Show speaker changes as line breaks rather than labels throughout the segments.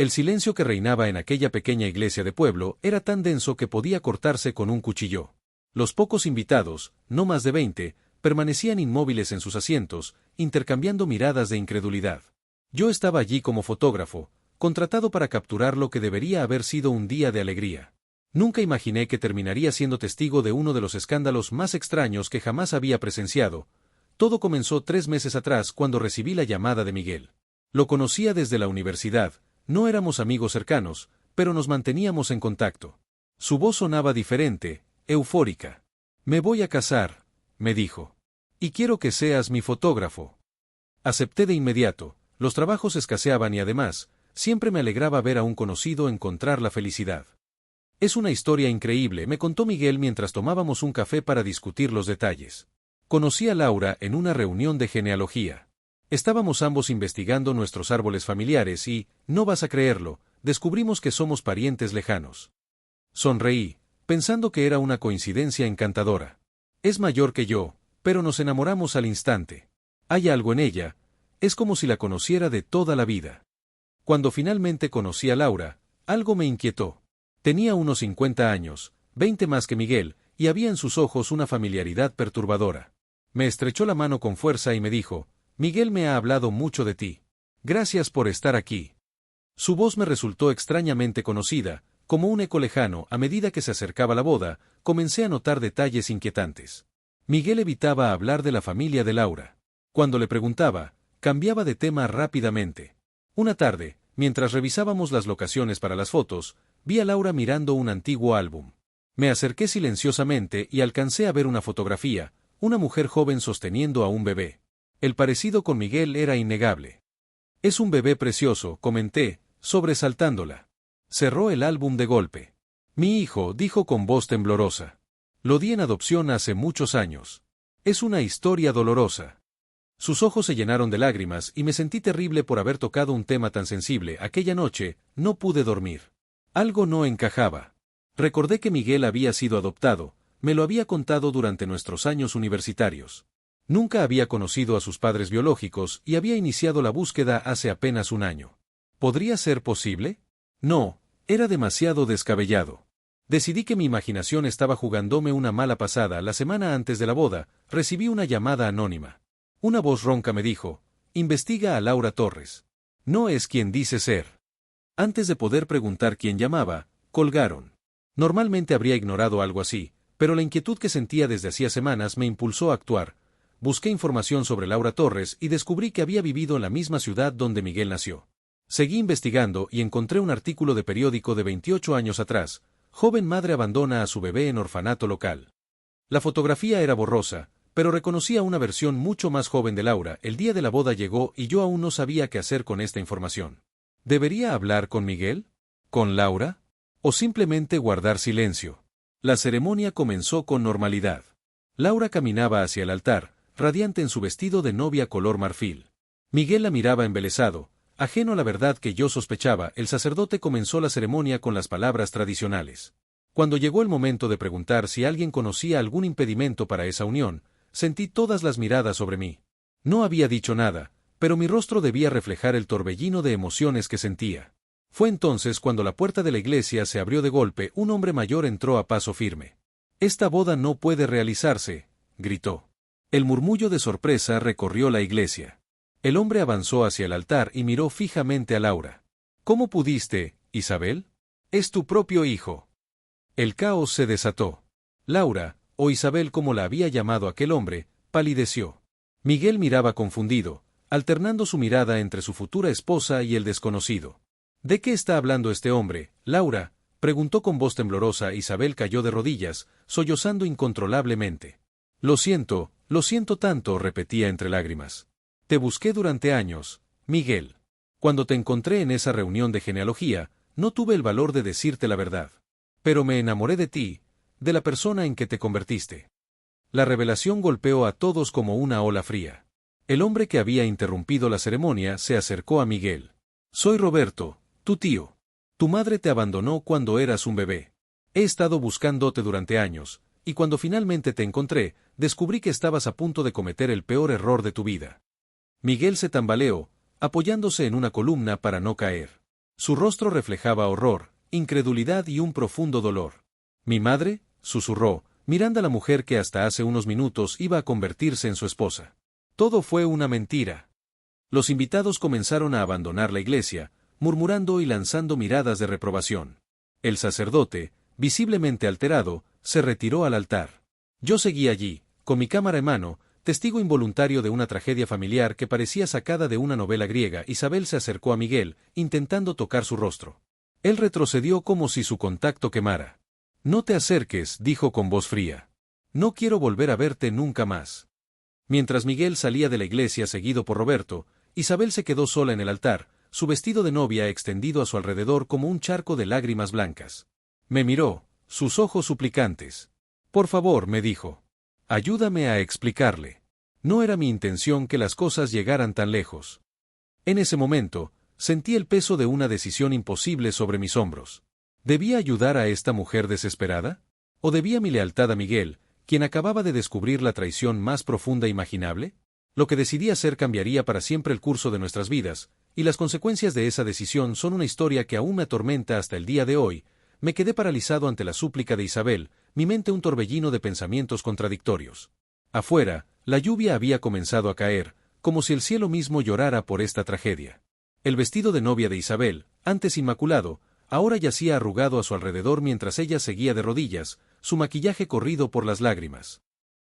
El silencio que reinaba en aquella pequeña iglesia de pueblo era tan denso que podía cortarse con un cuchillo. Los pocos invitados, no más de 20, permanecían inmóviles en sus asientos, intercambiando miradas de incredulidad. Yo estaba allí como fotógrafo, contratado para capturar lo que debería haber sido un día de alegría. Nunca imaginé que terminaría siendo testigo de uno de los escándalos más extraños que jamás había presenciado. Todo comenzó 3 meses atrás cuando recibí la llamada de Miguel. Lo conocía desde la universidad, no éramos amigos cercanos, pero nos manteníamos en contacto. Su voz sonaba diferente, eufórica. «Me voy a casar», me dijo. «Y quiero que seas mi fotógrafo». Acepté de inmediato, los trabajos escaseaban y además, siempre me alegraba ver a un conocido encontrar la felicidad. «Es una historia increíble», me contó Miguel mientras tomábamos un café para discutir los detalles. «Conocí a Laura en una reunión de genealogía. Estábamos ambos investigando nuestros árboles familiares y, no vas a creerlo, descubrimos que somos parientes lejanos». Sonreí, pensando que era una coincidencia encantadora. Es mayor que yo, pero nos enamoramos al instante. Hay algo en ella, es como si la conociera de toda la vida. Cuando finalmente conocí a Laura, algo me inquietó. Tenía unos 50 años, 20 más que Miguel, y había en sus ojos una familiaridad perturbadora. Me estrechó la mano con fuerza y me dijo: «Miguel me ha hablado mucho de ti. Gracias por estar aquí». Su voz me resultó extrañamente conocida, como un eco lejano. A medida que se acercaba la boda, comencé a notar detalles inquietantes. Miguel evitaba hablar de la familia de Laura. Cuando le preguntaba, cambiaba de tema rápidamente. Una tarde, mientras revisábamos las locaciones para las fotos, vi a Laura mirando un antiguo álbum. Me acerqué silenciosamente y alcancé a ver una fotografía, una mujer joven sosteniendo a un bebé. El parecido con Miguel era innegable. «Es un bebé precioso», comenté, sobresaltándola. Cerró el álbum de golpe. «Mi hijo», dijo con voz temblorosa. «Lo di en adopción hace muchos años. Es una historia dolorosa». Sus ojos se llenaron de lágrimas y me sentí terrible por haber tocado un tema tan sensible. Aquella noche, no pude dormir. Algo no encajaba. Recordé que Miguel había sido adoptado, me lo había contado durante nuestros años universitarios. Nunca había conocido a sus padres biológicos y había iniciado la búsqueda hace apenas un año. ¿Podría ser posible? No, era demasiado descabellado. Decidí que mi imaginación estaba jugándome una mala pasada. La semana antes de la boda, recibí una llamada anónima. Una voz ronca me dijo: «Investiga a Laura Torres. No es quien dice ser». Antes de poder preguntar quién llamaba, colgaron. Normalmente habría ignorado algo así, pero la inquietud que sentía desde hacía semanas me impulsó a actuar. Busqué información sobre Laura Torres y descubrí que había vivido en la misma ciudad donde Miguel nació. Seguí investigando y encontré un artículo de periódico de 28 años atrás: «Joven madre abandona a su bebé en orfanato local». La fotografía era borrosa, pero reconocía una versión mucho más joven de Laura. El día de la boda llegó y yo aún no sabía qué hacer con esta información. ¿Debería hablar con Miguel? ¿Con Laura? ¿O simplemente guardar silencio? La ceremonia comenzó con normalidad. Laura caminaba hacia el altar, radiante en su vestido de novia color marfil. Miguel la miraba embelesado, ajeno a la verdad que yo sospechaba. El sacerdote comenzó la ceremonia con las palabras tradicionales. Cuando llegó el momento de preguntar si alguien conocía algún impedimento para esa unión, sentí todas las miradas sobre mí. No había dicho nada, pero mi rostro debía reflejar el torbellino de emociones que sentía. Fue entonces cuando la puerta de la iglesia se abrió de golpe. Un hombre mayor entró a paso firme. «Esta boda no puede realizarse», gritó. El murmullo de sorpresa recorrió la iglesia. El hombre avanzó hacia el altar y miró fijamente a Laura. «¿Cómo pudiste, Isabel? Es tu propio hijo». El caos se desató. Laura, o Isabel como la había llamado aquel hombre, palideció. Miguel miraba confundido, alternando su mirada entre su futura esposa y el desconocido. «¿De qué está hablando este hombre, Laura?», preguntó con voz temblorosa. Isabel cayó de rodillas, sollozando incontrolablemente. Lo siento tanto», repetía entre lágrimas. «Te busqué durante años, Miguel. Cuando te encontré en esa reunión de genealogía, no tuve el valor de decirte la verdad. Pero me enamoré de ti, de la persona en que te convertiste». La revelación golpeó a todos como una ola fría. El hombre que había interrumpido la ceremonia se acercó a Miguel. «Soy Roberto, tu tío. Tu madre te abandonó cuando eras un bebé. He estado buscándote durante años, y cuando finalmente te encontré, descubrí que estabas a punto de cometer el peor error de tu vida». Miguel se tambaleó, apoyándose en una columna para no caer. Su rostro reflejaba horror, incredulidad y un profundo dolor. «¿Mi madre?», susurró, mirando a la mujer que hasta hace unos minutos iba a convertirse en su esposa. Todo fue una mentira. Los invitados comenzaron a abandonar la iglesia, murmurando y lanzando miradas de reprobación. El sacerdote, visiblemente alterado, se retiró al altar. Yo seguí allí, con mi cámara en mano, testigo involuntario de una tragedia familiar que parecía sacada de una novela griega. Isabel se acercó a Miguel, intentando tocar su rostro. Él retrocedió como si su contacto quemara. «No te acerques», dijo con voz fría. «No quiero volver a verte nunca más». Mientras Miguel salía de la iglesia seguido por Roberto, Isabel se quedó sola en el altar, su vestido de novia extendido a su alrededor como un charco de lágrimas blancas. Me miró, sus ojos suplicantes. «Por favor», me dijo. «Ayúdame a explicarle. No era mi intención que las cosas llegaran tan lejos». En ese momento, sentí el peso de una decisión imposible sobre mis hombros. ¿Debía ayudar a esta mujer desesperada? ¿O debía mi lealtad a Miguel, quien acababa de descubrir la traición más profunda imaginable? Lo que decidí hacer cambiaría para siempre el curso de nuestras vidas, y las consecuencias de esa decisión son una historia que aún me atormenta hasta el día de hoy. Me quedé paralizado ante la súplica de Isabel, mi mente un torbellino de pensamientos contradictorios. Afuera, la lluvia había comenzado a caer, como si el cielo mismo llorara por esta tragedia. El vestido de novia de Isabel, antes inmaculado, ahora yacía arrugado a su alrededor mientras ella seguía de rodillas, su maquillaje corrido por las lágrimas.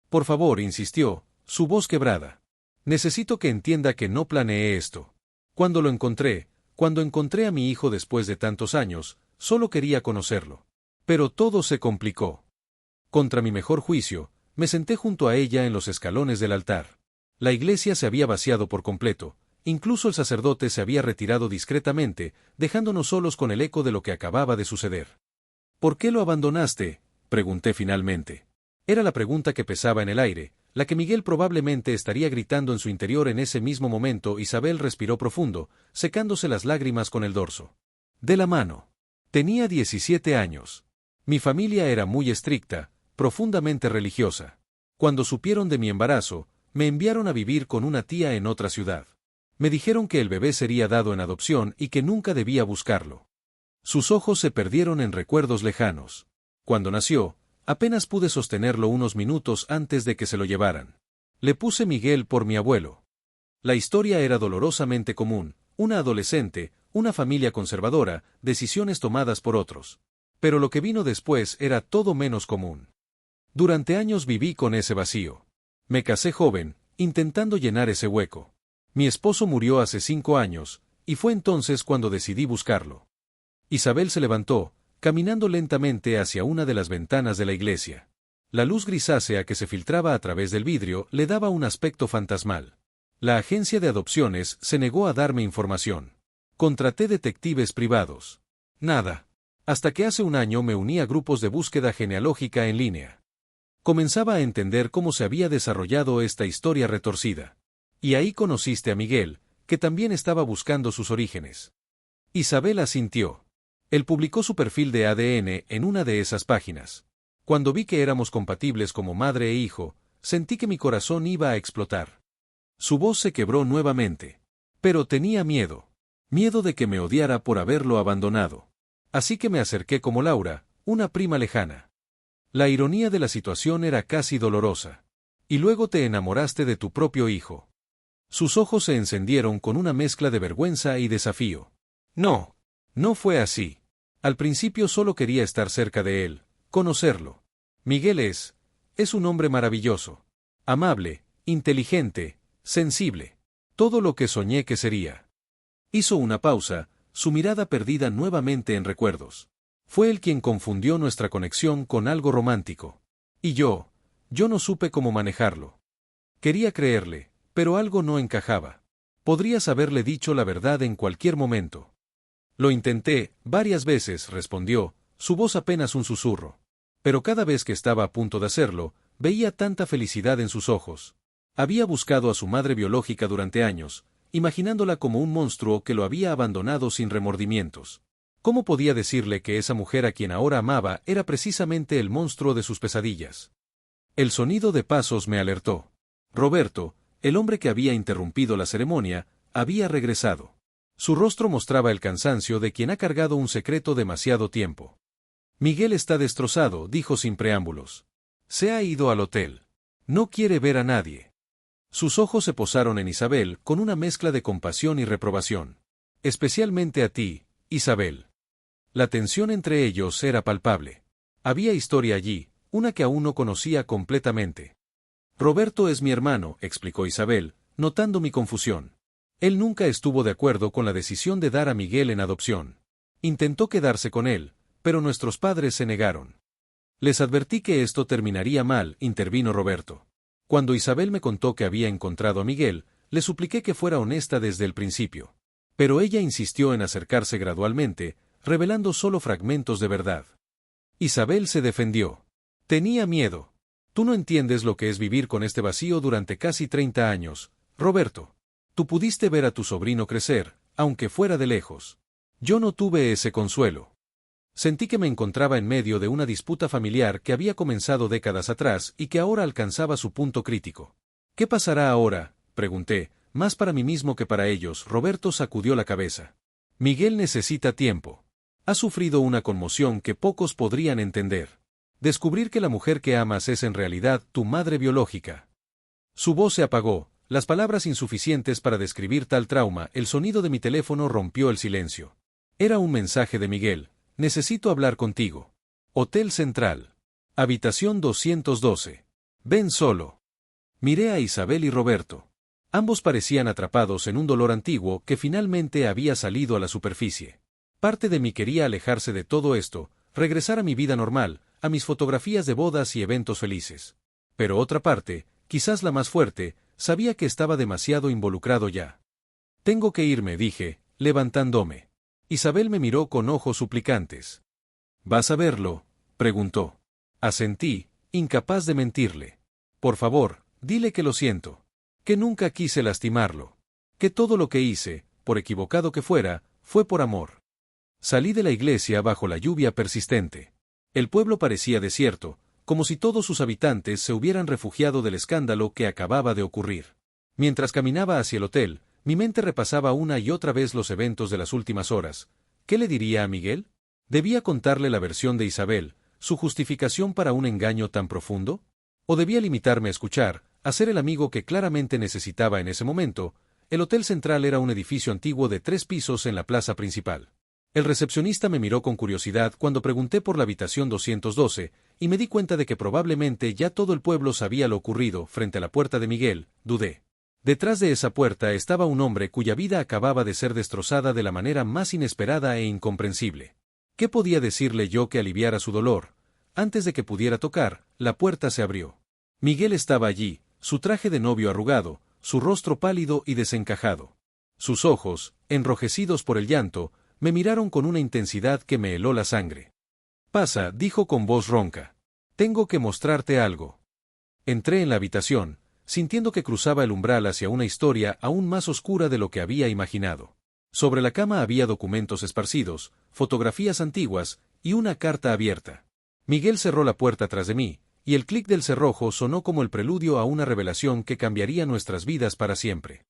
«Por favor», insistió, su voz quebrada. «Necesito que entienda que no planeé esto. Cuando encontré a mi hijo después de tantos años, solo quería conocerlo. Pero todo se complicó. Contra mi mejor juicio, me senté junto a ella en los escalones del altar. La iglesia se había vaciado por completo. Incluso el sacerdote se había retirado discretamente, dejándonos solos con el eco de lo que acababa de suceder. «¿Por qué lo abandonaste?», pregunté finalmente. Era la pregunta que pesaba en el aire, la que Miguel probablemente estaría gritando en su interior en ese mismo momento. Isabel respiró profundo, secándose las lágrimas con el dorso de la mano. Tenía 17 años. Mi familia era muy estricta, profundamente religiosa. Cuando supieron de mi embarazo, me enviaron a vivir con una tía en otra ciudad. Me dijeron que el bebé sería dado en adopción y que nunca debía buscarlo. Sus ojos se perdieron en recuerdos lejanos. Cuando nació, apenas pude sostenerlo unos minutos antes de que se lo llevaran. Le puse Miguel por mi abuelo. La historia era dolorosamente común: una adolescente, una familia conservadora, decisiones tomadas por otros. Pero lo que vino después era todo menos común. Durante años viví con ese vacío. Me casé joven, intentando llenar ese hueco. Mi esposo murió hace 5 años, y fue entonces cuando decidí buscarlo. Isabel se levantó, caminando lentamente hacia una de las ventanas de la iglesia. La luz grisácea que se filtraba a través del vidrio le daba un aspecto fantasmal. La agencia de adopciones se negó a darme información. Contraté detectives privados. Nada. Hasta que hace un año me uní a grupos de búsqueda genealógica en línea. Comenzaba a entender cómo se había desarrollado esta historia retorcida. Y ahí conociste a Miguel, que también estaba buscando sus orígenes. Isabel asintió. Él publicó su perfil de ADN en una de esas páginas. Cuando vi que éramos compatibles como madre e hijo, sentí que mi corazón iba a explotar. Su voz se quebró nuevamente. Pero tenía miedo. Miedo de que me odiara por haberlo abandonado. Así que me acerqué como Laura, una prima lejana. La ironía de la situación era casi dolorosa. Y luego te enamoraste de tu propio hijo. Sus ojos se encendieron con una mezcla de vergüenza y desafío. No, no fue así. Al principio solo quería estar cerca de él, conocerlo. Miguel es un hombre maravilloso. Amable, inteligente, sensible. Todo lo que soñé que sería. Hizo una pausa, su mirada perdida nuevamente en recuerdos. Fue él quien confundió nuestra conexión con algo romántico. Y yo no supe cómo manejarlo. Quería creerle, pero algo no encajaba. Podrías haberle dicho la verdad en cualquier momento. Lo intenté, varias veces, respondió, su voz apenas un susurro. Pero cada vez que estaba a punto de hacerlo, veía tanta felicidad en sus ojos. Había buscado a su madre biológica durante años, imaginándola como un monstruo que lo había abandonado sin remordimientos. ¿Cómo podía decirle que esa mujer a quien ahora amaba era precisamente el monstruo de sus pesadillas? El sonido de pasos me alertó. Roberto, el hombre que había interrumpido la ceremonia, había regresado. Su rostro mostraba el cansancio de quien ha cargado un secreto demasiado tiempo. Miguel está destrozado, dijo sin preámbulos. Se ha ido al hotel. No quiere ver a nadie. Sus ojos se posaron en Isabel con una mezcla de compasión y reprobación. Especialmente a ti, Isabel. La tensión entre ellos era palpable. Había historia allí, una que aún no conocía completamente. Roberto es mi hermano, explicó Isabel, notando mi confusión. Él nunca estuvo de acuerdo con la decisión de dar a Miguel en adopción. Intentó quedarse con él, pero nuestros padres se negaron. Les advertí que esto terminaría mal, intervino Roberto. Cuando Isabel me contó que había encontrado a Miguel, le supliqué que fuera honesta desde el principio. Pero ella insistió en acercarse gradualmente, revelando solo fragmentos de verdad. Isabel se defendió. Tenía miedo. Tú no entiendes lo que es vivir con este vacío durante casi 30 años, Roberto. Tú pudiste ver a tu sobrino crecer, aunque fuera de lejos. Yo no tuve ese consuelo. Sentí que me encontraba en medio de una disputa familiar que había comenzado décadas atrás y que ahora alcanzaba su punto crítico. ¿Qué pasará ahora?, pregunté, más para mí mismo que para ellos. Roberto sacudió la cabeza. Miguel necesita tiempo. Ha sufrido una conmoción que pocos podrían entender. Descubrir que la mujer que amas es en realidad tu madre biológica. Su voz se apagó, las palabras insuficientes para describir tal trauma. El sonido de mi teléfono rompió el silencio. Era un mensaje de Miguel. Necesito hablar contigo. Hotel Central. Habitación 212. Ven solo. Miré a Isabel y Roberto. Ambos parecían atrapados en un dolor antiguo que finalmente había salido a la superficie. Parte de mí quería alejarse de todo esto, regresar a mi vida normal, a mis fotografías de bodas y eventos felices. Pero otra parte, quizás la más fuerte, sabía que estaba demasiado involucrado ya. Tengo que irme, dije, levantándome. Isabel me miró con ojos suplicantes. ¿Vas a verlo?, preguntó. Asentí, incapaz de mentirle. Por favor, dile que lo siento. Que nunca quise lastimarlo. Que todo lo que hice, por equivocado que fuera, fue por amor. Salí de la iglesia bajo la lluvia persistente. El pueblo parecía desierto, como si todos sus habitantes se hubieran refugiado del escándalo que acababa de ocurrir. Mientras caminaba hacia el hotel, mi mente repasaba una y otra vez los eventos de las últimas horas. ¿Qué le diría a Miguel? ¿Debía contarle la versión de Isabel, su justificación para un engaño tan profundo? ¿O debía limitarme a escuchar, a ser el amigo que claramente necesitaba en ese momento? El Hotel Central era un edificio antiguo de 3 pisos en la plaza principal. El recepcionista me miró con curiosidad cuando pregunté por la habitación 212, y me di cuenta de que probablemente ya todo el pueblo sabía lo ocurrido. Frente a la puerta de Miguel, dudé. Detrás de esa puerta estaba un hombre cuya vida acababa de ser destrozada de la manera más inesperada e incomprensible. ¿Qué podía decirle yo que aliviara su dolor? Antes de que pudiera tocar, la puerta se abrió. Miguel estaba allí, su traje de novio arrugado, su rostro pálido y desencajado. Sus ojos, enrojecidos por el llanto, me miraron con una intensidad que me heló la sangre. Pasa, dijo con voz ronca. Tengo que mostrarte algo. Entré en la habitación, sintiendo que cruzaba el umbral hacia una historia aún más oscura de lo que había imaginado. Sobre la cama había documentos esparcidos, fotografías antiguas, y una carta abierta. Miguel cerró la puerta tras de mí, y el clic del cerrojo sonó como el preludio a una revelación que cambiaría nuestras vidas para siempre.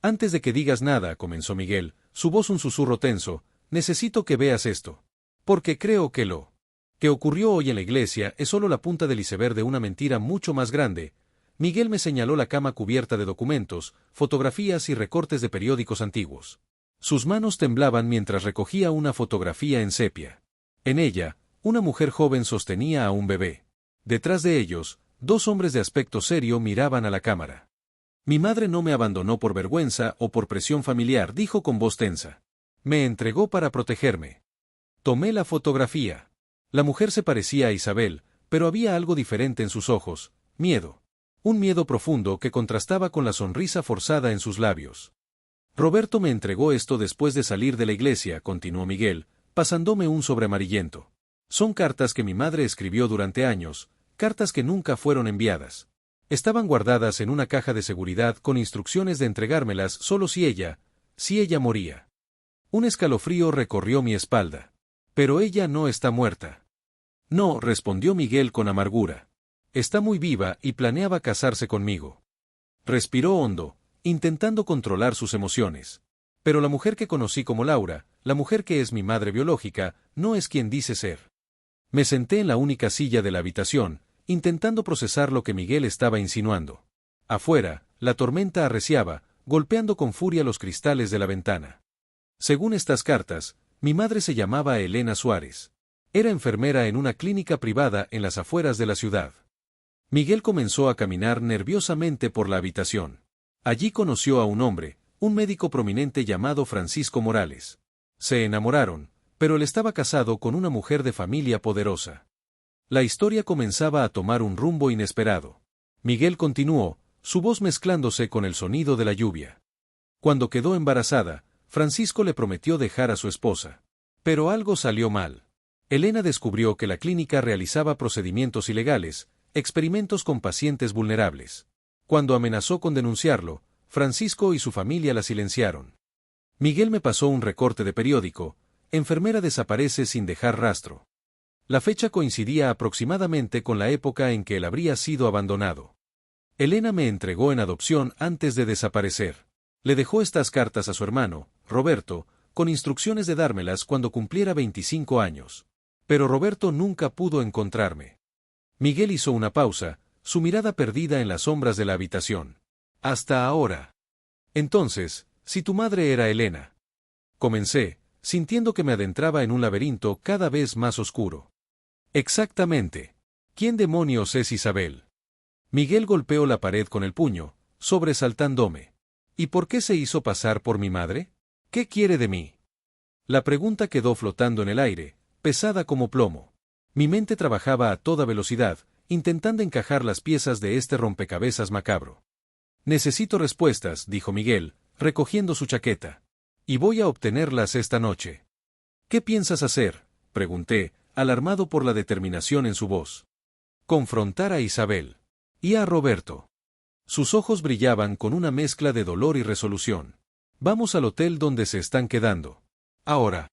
Antes de que digas nada, comenzó Miguel, su voz un susurro tenso, necesito que veas esto. Porque creo que lo que ocurrió hoy en la iglesia es solo la punta del iceberg de una mentira mucho más grande. Miguel me señaló la cama cubierta de documentos, fotografías y recortes de periódicos antiguos. Sus manos temblaban mientras recogía una fotografía en sepia. En ella, una mujer joven sostenía a un bebé. Detrás de ellos, 2 hombres de aspecto serio miraban a la cámara. Mi madre no me abandonó por vergüenza o por presión familiar, dijo con voz tensa. Me entregó para protegerme. Tomé la fotografía. La mujer se parecía a Isabel, pero había algo diferente en sus ojos, miedo. Un miedo profundo que contrastaba con la sonrisa forzada en sus labios. Roberto me entregó esto después de salir de la iglesia, continuó Miguel, pasándome un sobre amarillento. Son cartas que mi madre escribió durante años, cartas que nunca fueron enviadas. Estaban guardadas en una caja de seguridad con instrucciones de entregármelas solo si ella moría. Un escalofrío recorrió mi espalda. Pero ella no está muerta. No, respondió Miguel con amargura. Está muy viva y planeaba casarse conmigo. Respiró hondo, intentando controlar sus emociones. Pero la mujer que conocí como Laura, la mujer que es mi madre biológica, no es quien dice ser. Me senté en la única silla de la habitación, intentando procesar lo que Miguel estaba insinuando. Afuera, la tormenta arreciaba, golpeando con furia los cristales de la ventana. Según estas cartas, mi madre se llamaba Elena Suárez. Era enfermera en una clínica privada en las afueras de la ciudad. Miguel comenzó a caminar nerviosamente por la habitación. Allí conoció a un hombre, un médico prominente llamado Francisco Morales. Se enamoraron, pero él estaba casado con una mujer de familia poderosa. La historia comenzaba a tomar un rumbo inesperado. Miguel continuó, su voz mezclándose con el sonido de la lluvia. Cuando quedó embarazada, Francisco le prometió dejar a su esposa. Pero algo salió mal. Elena descubrió que la clínica realizaba procedimientos ilegales, experimentos con pacientes vulnerables. Cuando amenazó con denunciarlo, Francisco y su familia la silenciaron. Miguel me pasó un recorte de periódico, enfermera desaparece sin dejar rastro. La fecha coincidía aproximadamente con la época en que él habría sido abandonado. Elena me entregó en adopción antes de desaparecer. Le dejó estas cartas a su hermano, Roberto, con instrucciones de dármelas cuando cumpliera 25 años. Pero Roberto nunca pudo encontrarme. Miguel hizo una pausa, su mirada perdida en las sombras de la habitación. Hasta ahora. Entonces, si tu madre era Elena. Comencé, sintiendo que me adentraba en un laberinto cada vez más oscuro. Exactamente. ¿Quién demonios es Isabel? Miguel golpeó la pared con el puño, sobresaltándome. ¿Y por qué se hizo pasar por mi madre? ¿Qué quiere de mí? La pregunta quedó flotando en el aire, pesada como plomo. Mi mente trabajaba a toda velocidad, intentando encajar las piezas de este rompecabezas macabro. Necesito respuestas, dijo Miguel, recogiendo su chaqueta. Y voy a obtenerlas esta noche. ¿Qué piensas hacer?, pregunté, alarmado por la determinación en su voz. Confrontar a Isabel. Y a Roberto. Sus ojos brillaban con una mezcla de dolor y resolución. Vamos al hotel donde se están quedando. Ahora.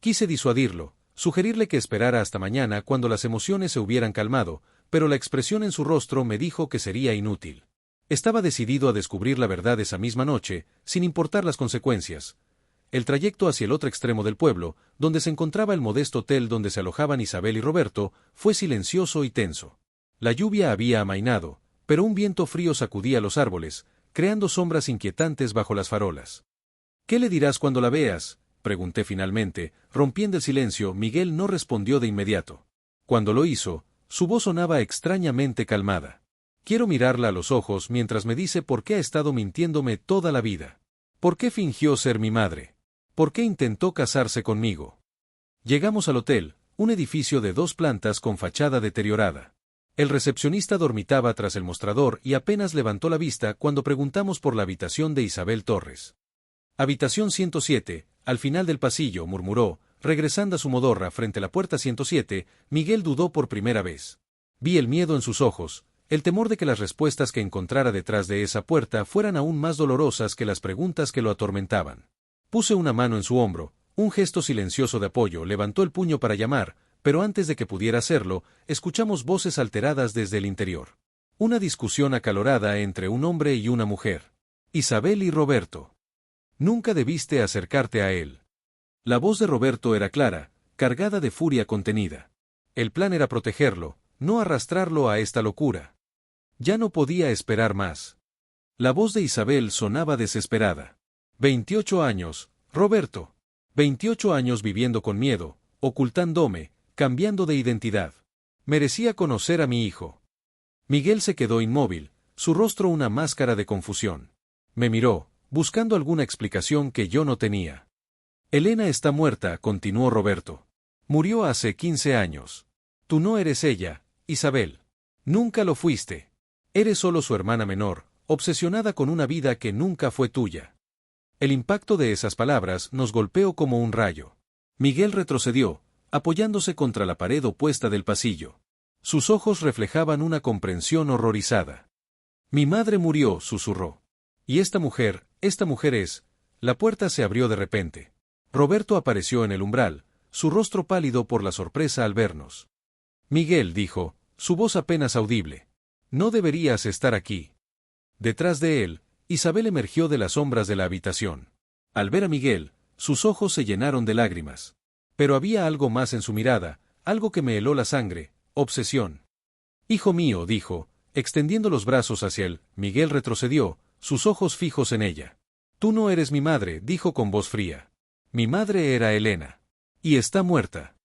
Quise disuadirlo, sugerirle que esperara hasta mañana cuando las emociones se hubieran calmado, pero la expresión en su rostro me dijo que sería inútil. Estaba decidido a descubrir la verdad esa misma noche, sin importar las consecuencias. El trayecto hacia el otro extremo del pueblo, donde se encontraba el modesto hotel donde se alojaban Isabel y Roberto, fue silencioso y tenso. La lluvia había amainado, pero un viento frío sacudía los árboles, creando sombras inquietantes bajo las farolas. ¿Qué le dirás cuando la veas?, pregunté finalmente, rompiendo el silencio. Miguel no respondió de inmediato. Cuando lo hizo, su voz sonaba extrañamente calmada. Quiero mirarla a los ojos mientras me dice por qué ha estado mintiéndome toda la vida. ¿Por qué fingió ser mi madre? ¿Por qué intentó casarse conmigo? Llegamos al hotel, un edificio de 2 plantas con fachada deteriorada. El recepcionista dormitaba tras el mostrador y apenas levantó la vista cuando preguntamos por la habitación de Isabel Torres. Habitación 107, al final del pasillo, murmuró, regresando a su modorra frente a la puerta 107. Miguel dudó por primera vez. Vi el miedo en sus ojos, el temor de que las respuestas que encontrara detrás de esa puerta fueran aún más dolorosas que las preguntas que lo atormentaban. Puse una mano en su hombro, un gesto silencioso de apoyo. Levantó el puño para llamar, pero antes de que pudiera hacerlo, escuchamos voces alteradas desde el interior. Una discusión acalorada entre un hombre y una mujer. Isabel y Roberto. Nunca debiste acercarte a él. La voz de Roberto era clara, cargada de furia contenida. El plan era protegerlo, no arrastrarlo a esta locura. Ya no podía esperar más. La voz de Isabel sonaba desesperada. 28 años, Roberto. 28 años viviendo con miedo, ocultándome, cambiando de identidad. Merecía conocer a mi hijo. Miguel se quedó inmóvil, su rostro una máscara de confusión. Me miró, buscando alguna explicación que yo no tenía. Elena está muerta, continuó Roberto. Murió hace 15 años. Tú no eres ella, Isabel. Nunca lo fuiste. Eres solo su hermana menor, obsesionada con una vida que nunca fue tuya. El impacto de esas palabras nos golpeó como un rayo. Miguel retrocedió, apoyándose contra la pared opuesta del pasillo. Sus ojos reflejaban una comprensión horrorizada. Mi madre murió, susurró. Y esta mujer es... La puerta se abrió de repente. Roberto apareció en el umbral, su rostro pálido por la sorpresa al vernos. Miguel, dijo, su voz apenas audible. No deberías estar aquí. Detrás de él, Isabel emergió de las sombras de la habitación. Al ver a Miguel, sus ojos se llenaron de lágrimas. Pero había algo más en su mirada, algo que me heló la sangre: obsesión. Hijo mío, dijo, extendiendo los brazos hacia él. Miguel retrocedió, sus ojos fijos en ella. Tú no eres mi madre, dijo con voz fría. Mi madre era Elena. Y está muerta.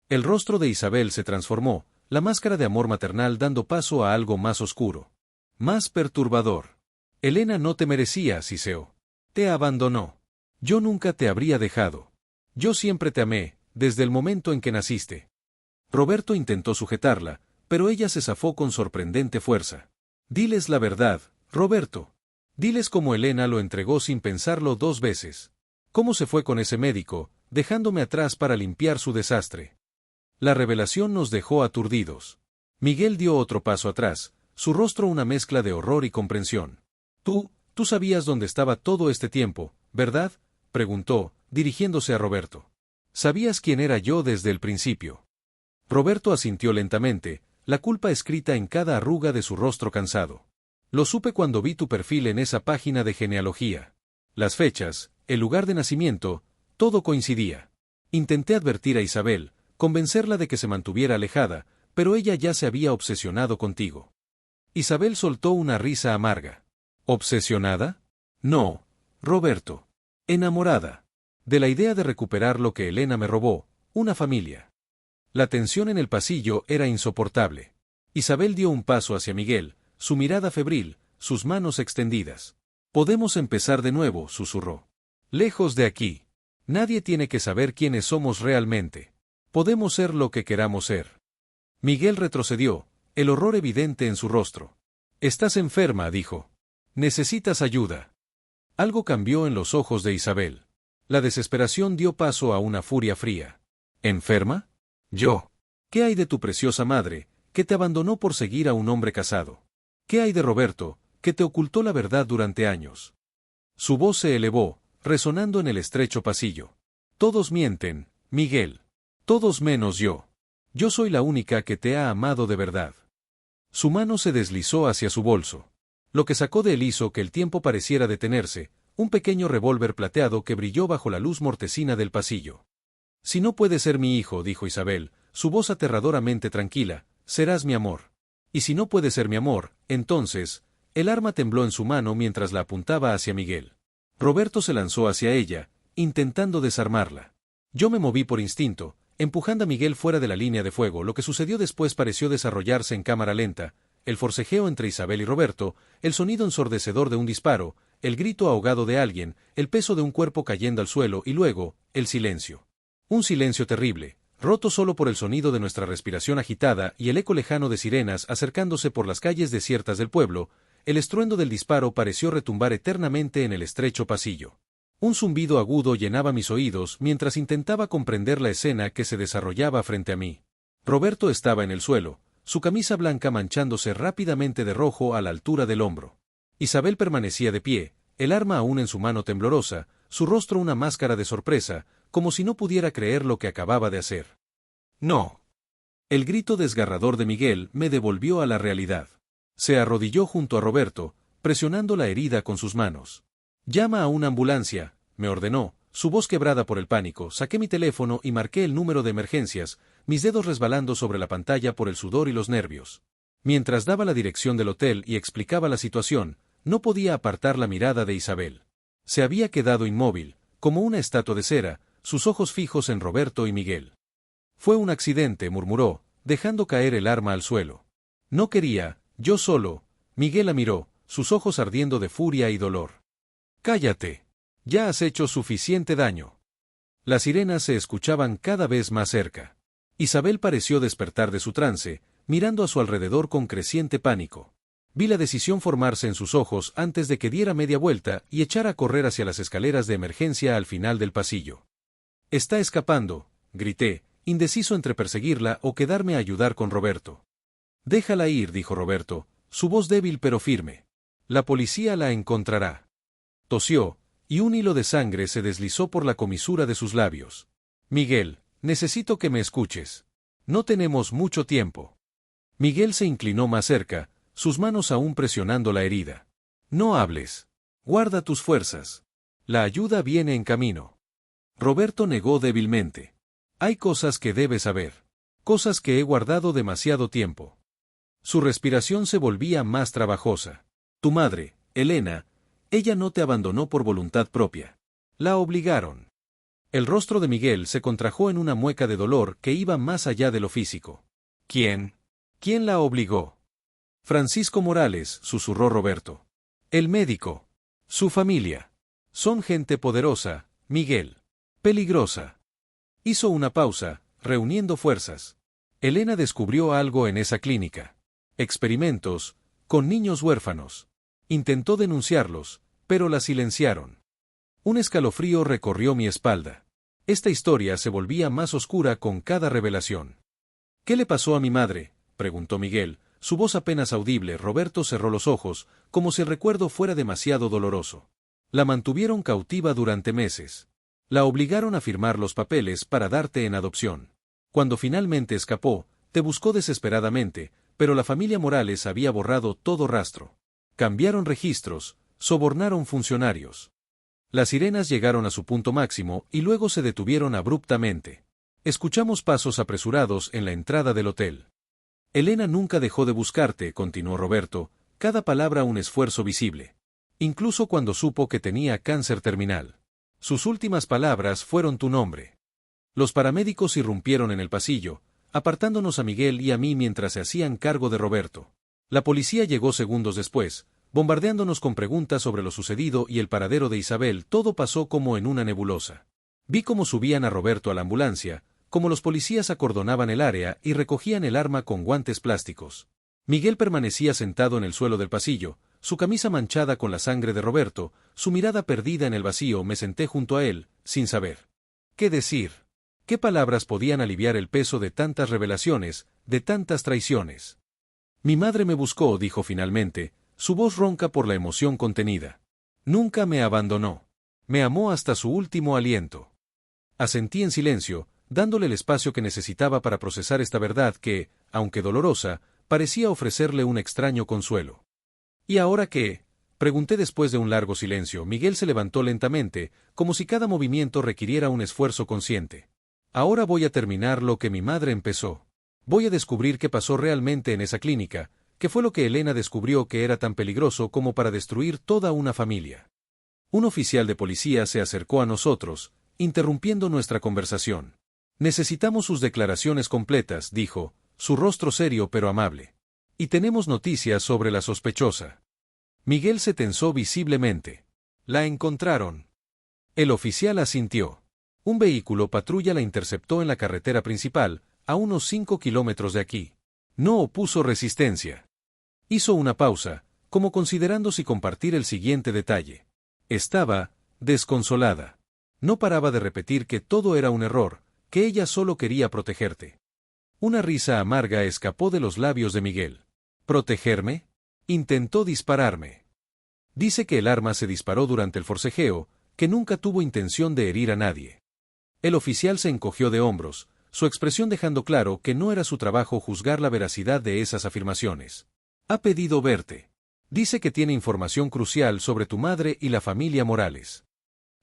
El rostro de Isabel se transformó, la máscara de amor maternal dando paso a algo más oscuro. Más perturbador. Elena no te merecía, Siseo. Te abandonó. Yo nunca te habría dejado. Yo siempre te amé, desde el momento en que naciste. Roberto intentó sujetarla, pero ella se zafó con sorprendente fuerza. Diles la verdad, Roberto. Diles cómo Elena lo entregó sin pensarlo 2 veces. Cómo se fue con ese médico, dejándome atrás para limpiar su desastre. La revelación nos dejó aturdidos. Miguel dio otro paso atrás, su rostro una mezcla de horror y comprensión. Tú sabías dónde estaba todo este tiempo, ¿verdad?, preguntó, dirigiéndose a Roberto. Sabías quién era yo desde el principio. Roberto asintió lentamente, la culpa escrita en cada arruga de su rostro cansado. Lo supe cuando vi tu perfil en esa página de genealogía. Las fechas, el lugar de nacimiento, todo coincidía. Intenté advertir a Isabel, convencerla de que se mantuviera alejada, pero ella ya se había obsesionado contigo. Isabel soltó una risa amarga. ¿Obsesionada? No, Roberto. Enamorada. De la idea de recuperar lo que Elena me robó, una familia. La tensión en el pasillo era insoportable. Isabel dio un paso hacia Miguel, su mirada febril, sus manos extendidas. Podemos empezar de nuevo, susurró. Lejos de aquí. Nadie tiene que saber quiénes somos realmente. Podemos ser lo que queramos ser. Miguel retrocedió, el horror evidente en su rostro. Estás enferma, dijo. Necesitas ayuda. Algo cambió en los ojos de Isabel. La desesperación dio paso a una furia fría. ¿Enferma? Yo. ¿Qué hay de tu preciosa madre, que te abandonó por seguir a un hombre casado? ¿Qué hay de Roberto, que te ocultó la verdad durante años? Su voz se elevó, resonando en el estrecho pasillo. Todos mienten, Miguel. Todos menos yo. Yo soy la única que te ha amado de verdad. Su mano se deslizó hacia su bolso. Lo que sacó de él hizo que el tiempo pareciera detenerse, un pequeño revólver plateado que brilló bajo la luz mortecina del pasillo. Si no puedes ser mi hijo, dijo Isabel, su voz aterradoramente tranquila, serás mi amor. Y si no puedes ser mi amor, entonces... El arma tembló en su mano mientras la apuntaba hacia Miguel. Roberto se lanzó hacia ella, intentando desarmarla. Yo me moví por instinto, empujando a Miguel fuera de la línea de fuego. Lo que sucedió después pareció desarrollarse en cámara lenta, el forcejeo entre Isabel y Roberto, el sonido ensordecedor de un disparo, el grito ahogado de alguien, el peso de un cuerpo cayendo al suelo y luego, el silencio. Un silencio terrible, roto solo por el sonido de nuestra respiración agitada y el eco lejano de sirenas acercándose por las calles desiertas del pueblo. El estruendo del disparo pareció retumbar eternamente en el estrecho pasillo. Un zumbido agudo llenaba mis oídos mientras intentaba comprender la escena que se desarrollaba frente a mí. Roberto estaba en el suelo, su camisa blanca manchándose rápidamente de rojo a la altura del hombro. Isabel permanecía de pie, el arma aún en su mano temblorosa, su rostro una máscara de sorpresa, como si no pudiera creer lo que acababa de hacer. No. El grito desgarrador de Miguel me devolvió a la realidad. Se arrodilló junto a Roberto, presionando la herida con sus manos. Llama a una ambulancia, me ordenó, su voz quebrada por el pánico. Saqué mi teléfono y marqué el número de emergencias, mis dedos resbalando sobre la pantalla por el sudor y los nervios. Mientras daba la dirección del hotel y explicaba la situación, no podía apartar la mirada de Isabel. Se había quedado inmóvil, como una estatua de cera, sus ojos fijos en Roberto y Miguel. Fue un accidente, murmuró, dejando caer el arma al suelo. No quería... Yo solo. Miguel la miró, sus ojos ardiendo de furia y dolor. Cállate. Ya has hecho suficiente daño. Las sirenas se escuchaban cada vez más cerca. Isabel pareció despertar de su trance, mirando a su alrededor con creciente pánico. Vi la decisión formarse en sus ojos antes de que diera media vuelta y echara a correr hacia las escaleras de emergencia al final del pasillo. Está escapando, grité, indeciso entre perseguirla o quedarme a ayudar con Roberto. Déjala ir, dijo Roberto, su voz débil pero firme. La policía la encontrará. Tosió, y un hilo de sangre se deslizó por la comisura de sus labios. Miguel, necesito que me escuches. No tenemos mucho tiempo. Miguel se inclinó más cerca, sus manos aún presionando la herida. No hables. Guarda tus fuerzas. La ayuda viene en camino. Roberto negó débilmente. Hay cosas que debes saber. Cosas que he guardado demasiado tiempo. Su respiración se volvía más trabajosa. Tu madre, Elena, ella no te abandonó por voluntad propia. La obligaron. El rostro de Miguel se contrajo en una mueca de dolor que iba más allá de lo físico. ¿Quién? ¿Quién la obligó? Francisco Morales, susurró Roberto. El médico. Su familia. Son gente poderosa, Miguel. Peligrosa. Hizo una pausa, reuniendo fuerzas. Elena descubrió algo en esa clínica. Experimentos, con niños huérfanos. Intentó denunciarlos, pero la silenciaron. Un escalofrío recorrió mi espalda. Esta historia se volvía más oscura con cada revelación. ¿Qué le pasó a mi madre?, preguntó Miguel, su voz apenas audible. Roberto cerró los ojos, como si el recuerdo fuera demasiado doloroso. La mantuvieron cautiva durante meses. La obligaron a firmar los papeles para darte en adopción. Cuando finalmente escapó, te buscó desesperadamente, pero la familia Morales había borrado todo rastro. Cambiaron registros, sobornaron funcionarios. Las sirenas llegaron a su punto máximo y luego se detuvieron abruptamente. Escuchamos pasos apresurados en la entrada del hotel. Elena nunca dejó de buscarte, continuó Roberto, cada palabra un esfuerzo visible. Incluso cuando supo que tenía cáncer terminal. Sus últimas palabras fueron tu nombre. Los paramédicos irrumpieron en el pasillo, apartándonos a Miguel y a mí mientras se hacían cargo de Roberto. La policía llegó segundos después, bombardeándonos con preguntas sobre lo sucedido y el paradero de Isabel. Todo pasó como en una nebulosa. Vi cómo subían a Roberto a la ambulancia, cómo los policías acordonaban el área y recogían el arma con guantes plásticos. Miguel permanecía sentado en el suelo del pasillo, su camisa manchada con la sangre de Roberto, su mirada perdida en el vacío. Me senté junto a él, sin saber qué decir. ¿Qué palabras podían aliviar el peso de tantas revelaciones, de tantas traiciones? Mi madre me buscó, dijo finalmente, su voz ronca por la emoción contenida. Nunca me abandonó. Me amó hasta su último aliento. Asentí en silencio, dándole el espacio que necesitaba para procesar esta verdad que, aunque dolorosa, parecía ofrecerle un extraño consuelo. ¿Y ahora qué?, pregunté después de un largo silencio. Miguel se levantó lentamente, como si cada movimiento requiriera un esfuerzo consciente. Ahora voy a terminar lo que mi madre empezó. Voy a descubrir qué pasó realmente en esa clínica, qué fue lo que Elena descubrió que era tan peligroso como para destruir toda una familia. Un oficial de policía se acercó a nosotros, interrumpiendo nuestra conversación. Necesitamos sus declaraciones completas, dijo, su rostro serio pero amable. Y tenemos noticias sobre la sospechosa. Miguel se tensó visiblemente. La encontraron. El oficial asintió. Un vehículo patrulla la interceptó en la carretera principal, a unos 5 kilómetros de aquí. No opuso resistencia. Hizo una pausa, como considerando si compartir el siguiente detalle. Estaba desconsolada. No paraba de repetir que todo era un error, que ella solo quería protegerte. Una risa amarga escapó de los labios de Miguel. ¿Protegerme? Intentó dispararme. Dice que el arma se disparó durante el forcejeo, que nunca tuvo intención de herir a nadie. El oficial se encogió de hombros, su expresión dejando claro que no era su trabajo juzgar la veracidad de esas afirmaciones. Ha pedido verte. Dice que tiene información crucial sobre tu madre y la familia Morales.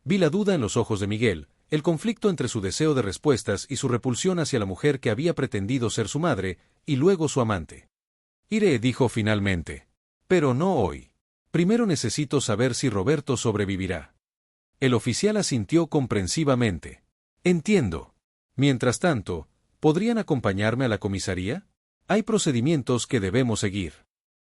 Vi la duda en los ojos de Miguel, el conflicto entre su deseo de respuestas y su repulsión hacia la mujer que había pretendido ser su madre, y luego su amante. Iré, dijo finalmente. Pero no hoy. Primero necesito saber si Roberto sobrevivirá. El oficial asintió comprensivamente. Entiendo. Mientras tanto, ¿podrían acompañarme a la comisaría? Hay procedimientos que debemos seguir.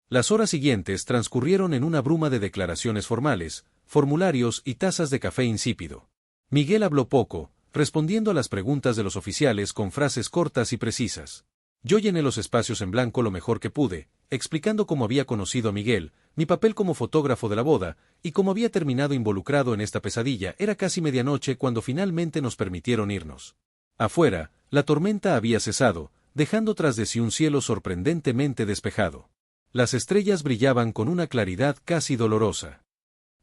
Las horas siguientes transcurrieron en una bruma de declaraciones formales, formularios y tazas de café insípido. Miguel habló poco, respondiendo a las preguntas de los oficiales con frases cortas y precisas. Yo llené los espacios en blanco lo mejor que pude, explicando cómo había conocido a Miguel, mi papel como fotógrafo de la boda, y cómo había terminado involucrado en esta pesadilla. Era casi medianoche cuando finalmente nos permitieron irnos. Afuera, la tormenta había cesado, dejando tras de sí un cielo sorprendentemente despejado. Las estrellas brillaban con una claridad casi dolorosa.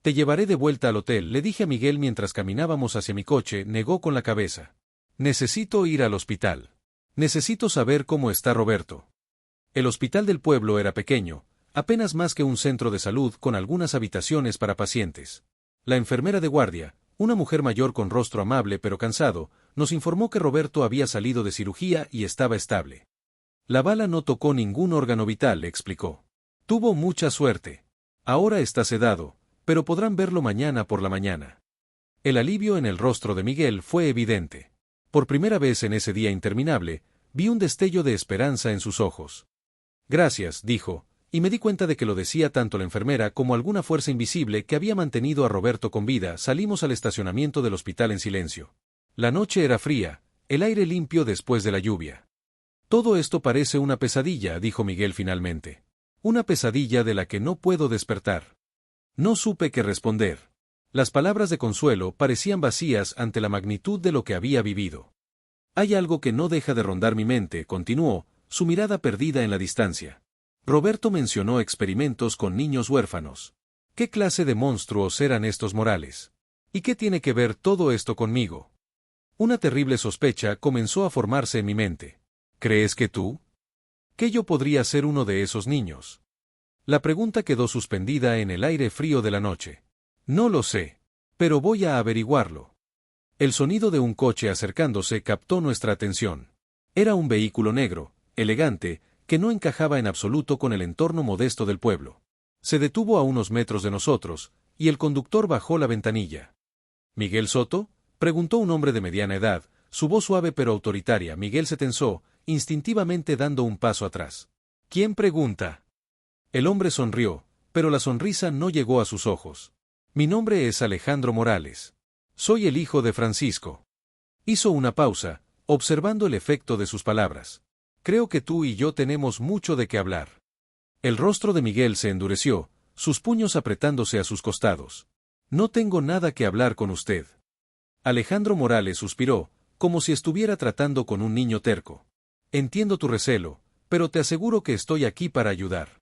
Te llevaré de vuelta al hotel, le dije a Miguel mientras caminábamos hacia mi coche. Negó con la cabeza. Necesito ir al hospital. Necesito saber cómo está Roberto. El hospital del pueblo era pequeño, apenas más que un centro de salud con algunas habitaciones para pacientes. La enfermera de guardia, una mujer mayor con rostro amable pero cansado, nos informó que Roberto había salido de cirugía y estaba estable. La bala no tocó ningún órgano vital, explicó. Tuvo mucha suerte. Ahora está sedado, pero podrán verlo mañana por la mañana. El alivio en el rostro de Miguel fue evidente. Por primera vez en ese día interminable, vi un destello de esperanza en sus ojos. Gracias, dijo, y me di cuenta de que lo decía tanto la enfermera como alguna fuerza invisible que había mantenido a Roberto con vida. Salimos al estacionamiento del hospital en silencio. La noche era fría, el aire limpio después de la lluvia. Todo esto parece una pesadilla, dijo Miguel finalmente. Una pesadilla de la que no puedo despertar. No supe qué responder. Las palabras de consuelo parecían vacías ante la magnitud de lo que había vivido. Hay algo que no deja de rondar mi mente, continuó, su mirada perdida en la distancia. Roberto mencionó experimentos con niños huérfanos. ¿Qué clase de monstruos eran estos Morales? ¿Y qué tiene que ver todo esto conmigo? Una terrible sospecha comenzó a formarse en mi mente. ¿Crees que tú? ¿Que yo podría ser uno de esos niños? La pregunta quedó suspendida en el aire frío de la noche. No lo sé. Pero voy a averiguarlo. El sonido de un coche acercándose captó nuestra atención. Era un vehículo negro, elegante, que no encajaba en absoluto con el entorno modesto del pueblo. Se detuvo a unos metros de nosotros, y el conductor bajó la ventanilla. ¿Miguel Soto?, preguntó un hombre de mediana edad, su voz suave pero autoritaria. Miguel se tensó, instintivamente dando un paso atrás. ¿Quién pregunta? El hombre sonrió, pero la sonrisa no llegó a sus ojos. Mi nombre es Alejandro Morales. Soy el hijo de Francisco. Hizo una pausa, observando el efecto de sus palabras. Creo que tú y yo tenemos mucho de qué hablar. El rostro de Miguel se endureció, sus puños apretándose a sus costados. No tengo nada que hablar con usted. Alejandro Morales suspiró, como si estuviera tratando con un niño terco. Entiendo tu recelo, pero te aseguro que estoy aquí para ayudar.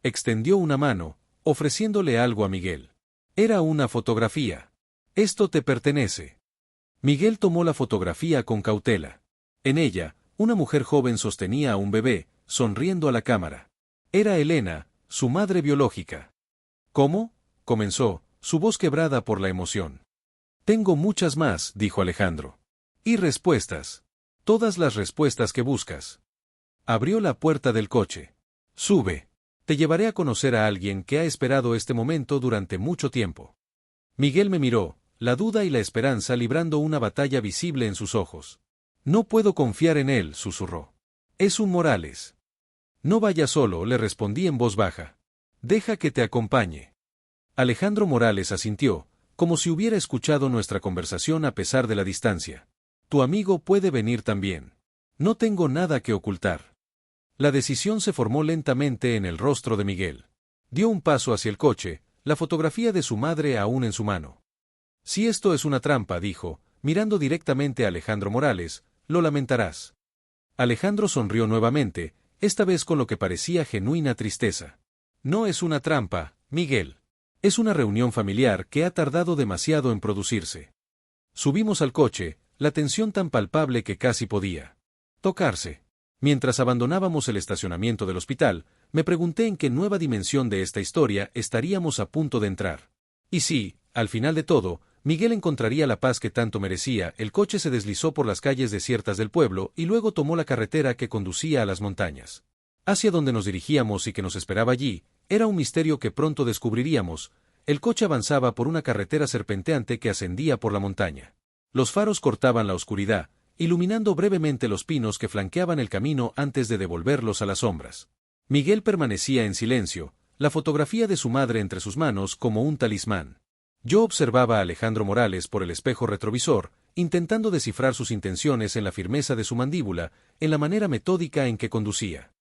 Extendió una mano, ofreciéndole algo a Miguel. Era una fotografía. Esto te pertenece. Miguel tomó la fotografía con cautela. En ella, una mujer joven sostenía a un bebé, sonriendo a la cámara. Era Elena, su madre biológica. ¿Cómo?, comenzó, su voz quebrada por la emoción. Tengo muchas más, dijo Alejandro. Y respuestas. Todas las respuestas que buscas. Abrió la puerta del coche. Sube. Te llevaré a conocer a alguien que ha esperado este momento durante mucho tiempo. Miguel me miró, la duda y la esperanza librando una batalla visible en sus ojos. No puedo confiar en él, susurró. Es un Morales. No vaya solo, le respondí en voz baja. Deja que te acompañe. Alejandro Morales asintió, como si hubiera escuchado nuestra conversación a pesar de la distancia. Tu amigo puede venir también. No tengo nada que ocultar. La decisión se formó lentamente en el rostro de Miguel. Dio un paso hacia el coche, la fotografía de su madre aún en su mano. Si esto es una trampa, dijo, mirando directamente a Alejandro Morales, lo lamentarás. Alejandro sonrió nuevamente, esta vez con lo que parecía genuina tristeza. No es una trampa, Miguel. Es una reunión familiar que ha tardado demasiado en producirse. Subimos al coche, la tensión tan palpable que casi podía tocarse. Mientras abandonábamos el estacionamiento del hospital, me pregunté en qué nueva dimensión de esta historia estaríamos a punto de entrar. Y si, al final de todo, Miguel encontraría la paz que tanto merecía. El coche se deslizó por las calles desiertas del pueblo y luego tomó la carretera que conducía a las montañas. Hacia donde nos dirigíamos y que nos esperaba allí, era un misterio que pronto descubriríamos. El coche avanzaba por una carretera serpenteante que ascendía por la montaña. Los faros cortaban la oscuridad, iluminando brevemente los pinos que flanqueaban el camino antes de devolverlos a las sombras. Miguel permanecía en silencio, la fotografía de su madre entre sus manos como un talismán. Yo observaba a Alejandro Morales por el espejo retrovisor, intentando descifrar sus intenciones en la firmeza de su mandíbula, en la manera metódica en que conducía.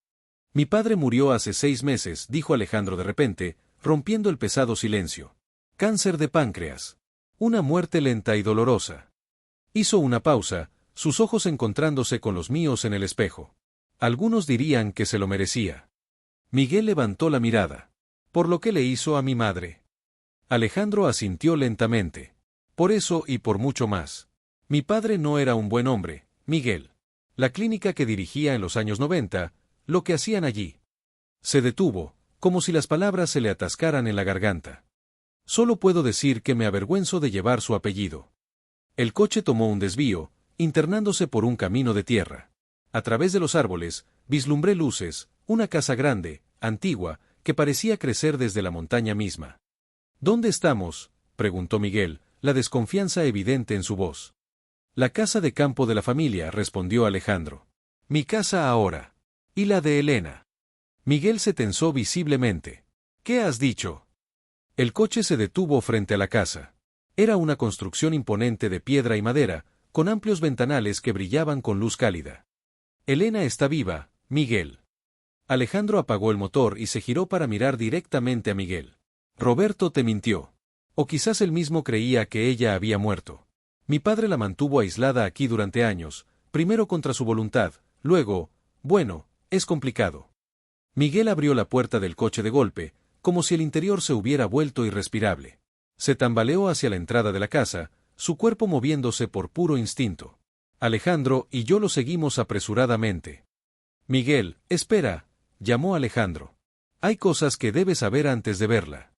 Mi padre murió hace 6 meses, dijo Alejandro de repente, rompiendo el pesado silencio. Cáncer de páncreas. Una muerte lenta y dolorosa. Hizo una pausa, sus ojos encontrándose con los míos en el espejo. Algunos dirían que se lo merecía. Miguel levantó la mirada. ¿Por lo que le hizo a mi madre? Alejandro asintió lentamente. Por eso y por mucho más. Mi padre no era un buen hombre, Miguel. La clínica que dirigía en los años 90, lo que hacían allí. Se detuvo, como si las palabras se le atascaran en la garganta. Solo puedo decir que me avergüenzo de llevar su apellido. El coche tomó un desvío, internándose por un camino de tierra. A través de los árboles, vislumbré luces, una casa grande, antigua, que parecía crecer desde la montaña misma. ¿Dónde estamos?, preguntó Miguel, la desconfianza evidente en su voz. La casa de campo de la familia, respondió Alejandro. Mi casa ahora. ¿Y la de Elena? Miguel se tensó visiblemente. ¿Qué has dicho? El coche se detuvo frente a la casa. Era una construcción imponente de piedra y madera, con amplios ventanales que brillaban con luz cálida. Elena está viva, Miguel. Alejandro apagó el motor y se giró para mirar directamente a Miguel. Roberto te mintió. O quizás él mismo creía que ella había muerto. Mi padre la mantuvo aislada aquí durante años, primero contra su voluntad, luego, bueno, es complicado. Miguel abrió la puerta del coche de golpe, como si el interior se hubiera vuelto irrespirable. Se tambaleó hacia la entrada de la casa, su cuerpo moviéndose por puro instinto. Alejandro y yo lo seguimos apresuradamente. Miguel, espera, llamó Alejandro. Hay cosas que debes saber antes de verla.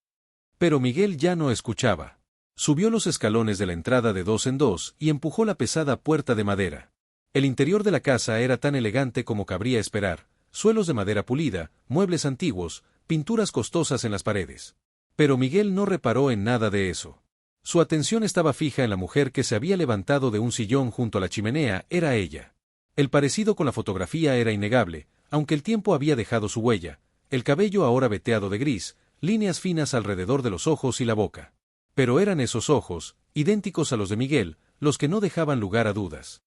Pero Miguel ya no escuchaba. Subió los escalones de la entrada de dos en dos y empujó la pesada puerta de madera. El interior de la casa era tan elegante como cabría esperar, suelos de madera pulida, muebles antiguos, pinturas costosas en las paredes. Pero Miguel no reparó en nada de eso. Su atención estaba fija en la mujer que se había levantado de un sillón junto a la chimenea, era ella. El parecido con la fotografía era innegable, aunque el tiempo había dejado su huella, el cabello ahora veteado de gris, líneas finas alrededor de los ojos y la boca. Pero eran esos ojos, idénticos a los de Miguel, los que no dejaban lugar a dudas.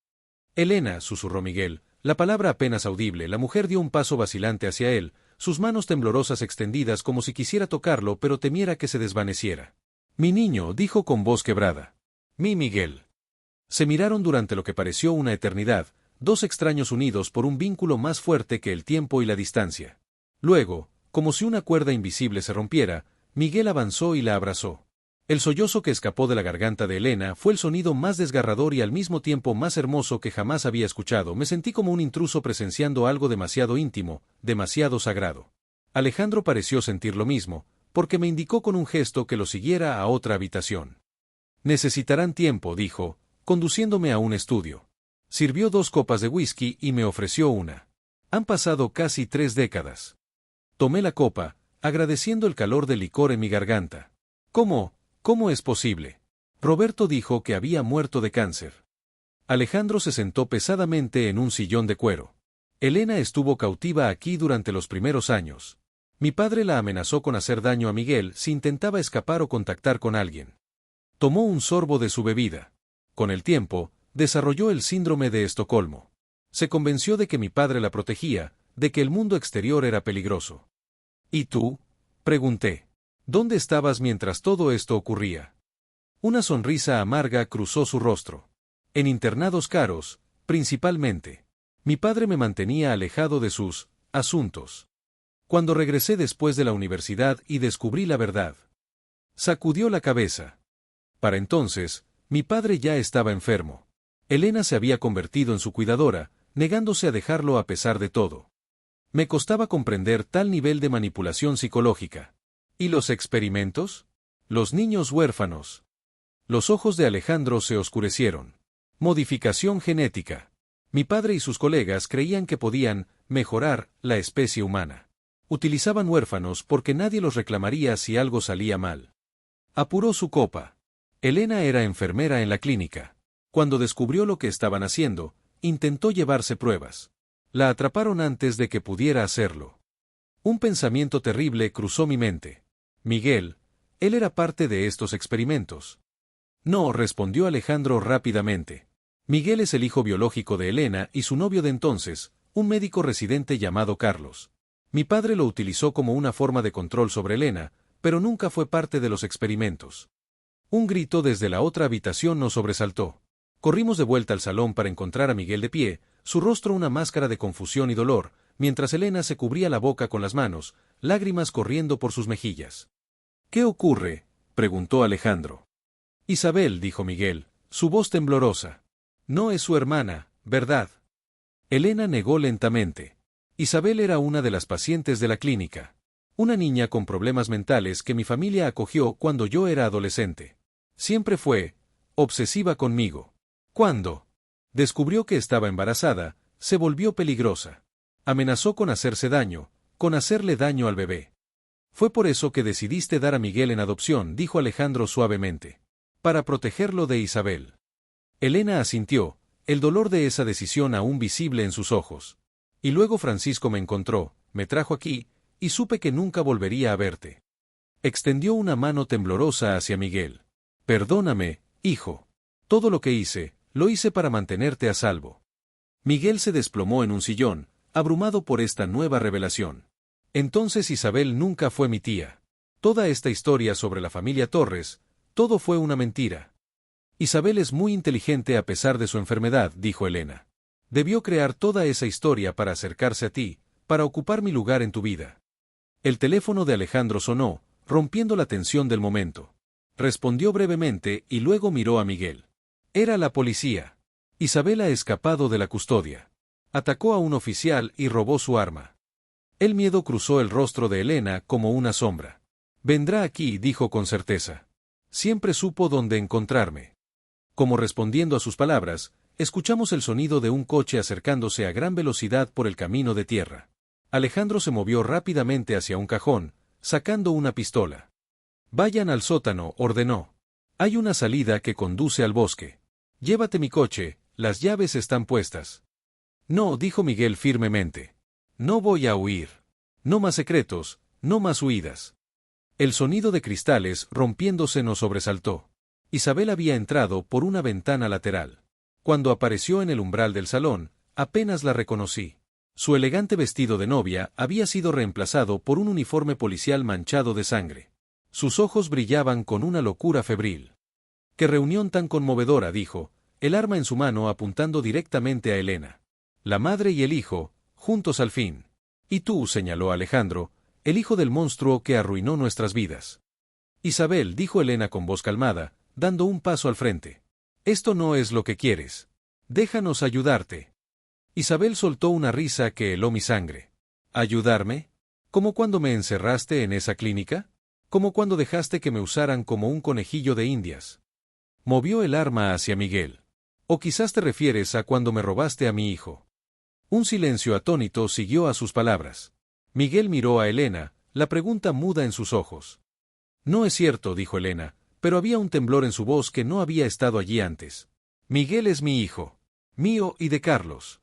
Elena, susurró Miguel, la palabra apenas audible, la mujer dio un paso vacilante hacia él, sus manos temblorosas extendidas como si quisiera tocarlo pero temiera que se desvaneciera. Mi niño, dijo con voz quebrada. Mi Miguel. Se miraron durante lo que pareció una eternidad, dos extraños unidos por un vínculo más fuerte que el tiempo y la distancia. Luego, como si una cuerda invisible se rompiera, Miguel avanzó y la abrazó. El sollozo que escapó de la garganta de Elena fue el sonido más desgarrador y al mismo tiempo más hermoso que jamás había escuchado. Me sentí como un intruso presenciando algo demasiado íntimo, demasiado sagrado. Alejandro pareció sentir lo mismo, porque me indicó con un gesto que lo siguiera a otra habitación. Necesitarán tiempo, dijo, conduciéndome a un estudio. Sirvió 2 copas de whisky y me ofreció una. Han pasado casi 3 décadas. Tomé la copa, agradeciendo el calor del licor en mi garganta. ¿Cómo es posible? Roberto dijo que había muerto de cáncer. Alejandro se sentó pesadamente en un sillón de cuero. Elena estuvo cautiva aquí durante los primeros años. Mi padre la amenazó con hacer daño a Miguel si intentaba escapar o contactar con alguien. Tomó un sorbo de su bebida. Con el tiempo, desarrolló el síndrome de Estocolmo. Se convenció de que mi padre la protegía, de que el mundo exterior era peligroso. ¿Y tú? Pregunté. ¿Dónde estabas mientras todo esto ocurría? Una sonrisa amarga cruzó su rostro. En internados caros, principalmente. Mi padre me mantenía alejado de sus asuntos. Cuando regresé después de la universidad y descubrí la verdad. Sacudió la cabeza. Para entonces, mi padre ya estaba enfermo. Elena se había convertido en su cuidadora, negándose a dejarlo a pesar de todo. Me costaba comprender tal nivel de manipulación psicológica. ¿Y los experimentos? Los niños huérfanos. Los ojos de Alejandro se oscurecieron. Modificación genética. Mi padre y sus colegas creían que podían mejorar la especie humana. Utilizaban huérfanos porque nadie los reclamaría si algo salía mal. Apuró su copa. Elena era enfermera en la clínica. Cuando descubrió lo que estaban haciendo, intentó llevarse pruebas. La atraparon antes de que pudiera hacerlo. Un pensamiento terrible cruzó mi mente. Miguel, él era parte de estos experimentos. No, respondió Alejandro rápidamente. Miguel es el hijo biológico de Elena y su novio de entonces, un médico residente llamado Carlos. Mi padre lo utilizó como una forma de control sobre Elena, pero nunca fue parte de los experimentos. Un grito desde la otra habitación nos sobresaltó. Corrimos de vuelta al salón para encontrar a Miguel de pie, su rostro una máscara de confusión y dolor, mientras Elena se cubría la boca con las manos, lágrimas corriendo por sus mejillas. ¿Qué ocurre?, preguntó Alejandro. Isabel, dijo Miguel, su voz temblorosa. No es su hermana, ¿verdad? Elena negó lentamente. Isabel era una de las pacientes de la clínica. Una niña con problemas mentales que mi familia acogió cuando yo era adolescente. Siempre fue obsesiva conmigo. Cuando descubrió que estaba embarazada, se volvió peligrosa. Amenazó con hacerse daño, con hacerle daño al bebé. Fue por eso que decidiste dar a Miguel en adopción, dijo Alejandro suavemente. Para protegerlo de Isabel. Elena asintió, el dolor de esa decisión aún visible en sus ojos. Y luego Francisco me encontró, me trajo aquí, y supe que nunca volvería a verte. Extendió una mano temblorosa hacia Miguel. Perdóname, hijo. Todo lo que hice, lo hice para mantenerte a salvo. Miguel se desplomó en un sillón, abrumado por esta nueva revelación. Entonces Isabel nunca fue mi tía. Toda esta historia sobre la familia Torres, todo fue una mentira. Isabel es muy inteligente a pesar de su enfermedad, dijo Elena. Debió crear toda esa historia para acercarse a ti, para ocupar mi lugar en tu vida. El teléfono de Alejandro sonó, rompiendo la tensión del momento. Respondió brevemente y luego miró a Miguel. Era la policía. Isabel ha escapado de la custodia. Atacó a un oficial y robó su arma. El miedo cruzó el rostro de Elena como una sombra. Vendrá aquí, dijo con certeza. Siempre supo dónde encontrarme. Como respondiendo a sus palabras, escuchamos el sonido de un coche acercándose a gran velocidad por el camino de tierra. Alejandro se movió rápidamente hacia un cajón, sacando una pistola. Vayan al sótano, ordenó. Hay una salida que conduce al bosque. Llévate mi coche, las llaves están puestas. No, dijo Miguel firmemente. No voy a huir. No más secretos, no más huidas. El sonido de cristales rompiéndose nos sobresaltó. Isabel había entrado por una ventana lateral. Cuando apareció en el umbral del salón, apenas la reconocí. Su elegante vestido de novia había sido reemplazado por un uniforme policial manchado de sangre. Sus ojos brillaban con una locura febril. ¡Qué reunión tan conmovedora!, dijo, el arma en su mano apuntando directamente a Elena. La madre y el hijo, juntos al fin. Y tú, señaló Alejandro, el hijo del monstruo que arruinó nuestras vidas. Isabel, dijo Elena con voz calmada, dando un paso al frente. Esto no es lo que quieres. Déjanos ayudarte. Isabel soltó una risa que heló mi sangre. ¿Ayudarme? ¿Como cuando me encerraste en esa clínica? ¿Como cuando dejaste que me usaran como un conejillo de indias? Movió el arma hacia Miguel. ¿O quizás te refieres a cuando me robaste a mi hijo? Un silencio atónito siguió a sus palabras. Miguel miró a Elena, la pregunta muda en sus ojos. No es cierto, dijo Elena, pero había un temblor en su voz que no había estado allí antes. Miguel es mi hijo. Mío y de Carlos.